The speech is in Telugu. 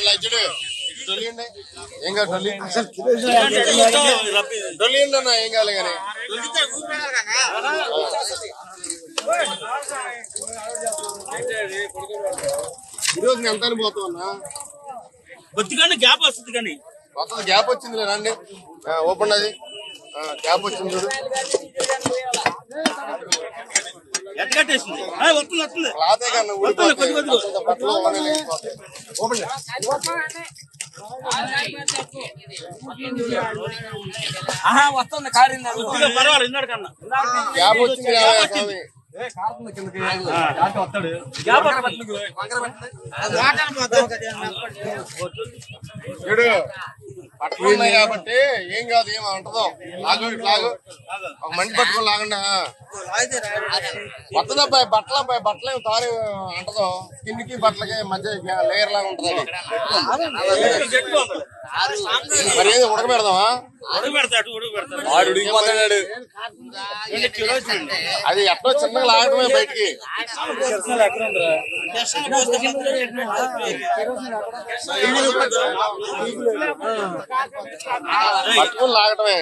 లజ్జుడు ఏం కాదు డొల్లిండి అన్న ఏం కాదు కానీ ఈరోజు ఎంత అనిపోతావు అన్న వచ్చింది గ్యాప్ వస్తుంది కానీ వస్తుంది గ్యాప్ వచ్చింది రండి ఓపెన్ అది గ్యాప్ వచ్చింది చూడు క్లాతే కన్నా బట్టలు ఓపెన్ వస్తుంది కారింది పర్వాలేదు ఇన్నాడు కన్నా గ్యాప్ వచ్చింది చూడు పట్టలు ఉన్నాయి కాబట్టి ఏం కాదు ఏం అంటదో లాగు లాగు ఒక మంచి పట్టుకొని లాగండి వస్తుందబ్బాయి బట్టలు ఏమి తాను అంటదో కిందికి బట్టలకి మధ్య లేయర్ లాగా ఉంటది మరి ఏది ఉడకబెడదామా వాడు ఉడికిపోతాడు అది ఎక్కడో చిన్నగా లాగటమే బయటికి పట్టుకుని లాగటమే